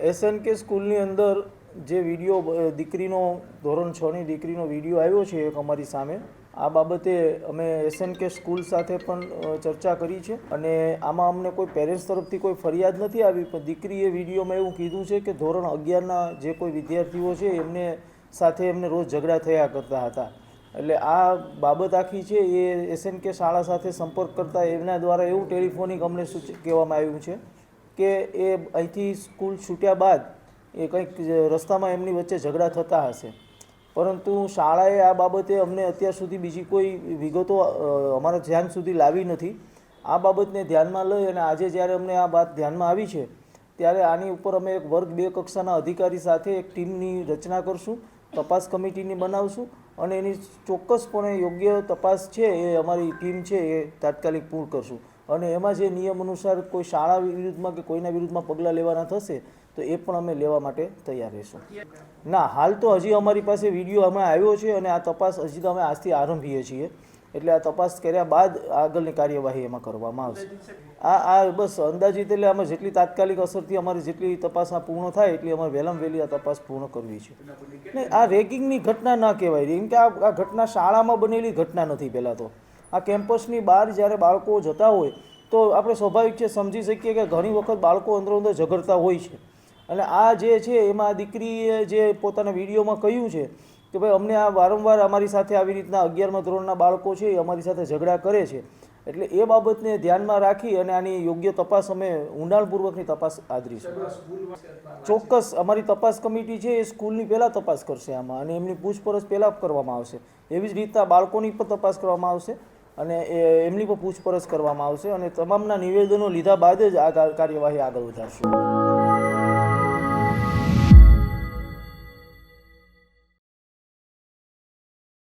SNK સ્કૂલની અંદર જે વિડીયો દીકરીનો ધોરણ 6ની દીકરીનો વિડીયો આવ્યો છે એક અમારી સામે, આ બાબતે અમે SNK સ્કૂલ સાથે પણ ચર્ચા કરી છે અને આમાં અમને કોઈ પેરેન્ટ્સ તરફથી કોઈ ફરિયાદ નથી આવી, પણ દીકરીએ વિડીયોમાં એવું કીધું છે કે ધોરણ 11ના જે કોઈ વિદ્યાર્થીઓ છે એમને સાથે એમને રોજ ઝઘડા થયા કરતા હતા. એટલે આ બાબત આખી છે એ SNK શાળા સાથે સંપર્ક કરતાં એમના દ્વારા એવું ટેલિફોનિક અમને કહેવામાં આવ્યું છે કે એ અહીંથી સ્કૂલ છૂટ્યા બાદ એ કંઈક રસ્તામાં એમની વચ્ચે ઝઘડા થતા હશે, પરંતુ શાળાએ આ બાબતે અમને અત્યાર સુધી બીજી કોઈ વિગતો અમારા ધ્યાન સુધી લાવી નથી. આ બાબતને ધ્યાનમાં લઈ અને આજે જ્યારે અમને આ વાત ધ્યાનમાં આવી છે ત્યારે આની ઉપર અમે એક વર્ગ 2 કક્ષાના અધિકારી સાથે એક ટીમની રચના કરશું, તપાસ કમિટીની બનાવશું અને એની ચોક્કસપણે યોગ્ય તપાસ છે એ અમારી ટીમ છે એ તાત્કાલિક પૂર્ણ કરશું અને એમાં જે નિયમ અનુસાર કોઈ શાળા વિરુદ્ધમાં કે કોઈના વિરુદ્ધમાં પગલાં લેવાના થશે તો એ પણ અમે લેવા માટે તૈયાર રહીશું. ના, હાલ તો હજી અમારી પાસે વિડીયો હમણાં આવ્યો છે અને આ તપાસ હજી તો અમે આજથી આરંભીએ છીએ, એટલે આ તપાસ કર્યા બાદ આગળની કાર્યવાહી એમાં કરવામાં આવશે. આ બસ અંદાજિત, એટલે આમાં જેટલી તાત્કાલિક અસરથી અમારી જેટલી તપાસમાં પૂર્ણ થાય એટલી અમારે વહેલામાં વહેલી આ તપાસ પૂર્ણ કરવી છે. નહીં, આ રેગિંગની ઘટના ના કહેવાય, કેમ કે આ ઘટના શાળામાં બનેલી ઘટના નથી. પહેલાં તો આ કેમ્પસની બહાર જ્યારે બાળકો જતા હોય તો આપણે સ્વાભાવિક છે સમજી શકીએ કે ઘણી વખત બાળકો અંદરો અંદર ઝઘડતા હોય છે અને આ જે છે એમાં દીકરીએ જે પોતાના વિડીયોમાં કહ્યું છે કે ભાઈ અમને આ વારંવાર અમારી સાથે આવી રીતના 11મા ધોરણના બાળકો છે એ અમારી સાથે ઝઘડા કરે છે, એટલે એ બાબતને ધ્યાનમાં રાખી અને આની યોગ્ય તપાસ અમે ઊંડાણપૂર્વકની તપાસ આદરીશું. ચોક્કસ અમારી તપાસ કમિટી છે એ સ્કૂલની પહેલાં તપાસ કરશે આમાં અને એમની પૂછપરછ પહેલાં કરવામાં આવશે. એવી જ રીતના બાળકોની પણ તપાસ કરવામાં આવશે અને એમની પણ પૂછપરછ કરવામાં આવશે અને તમામના નિવેદનો લીધા બાદ જ આ કાર્યવાહી આગળ વધારશું.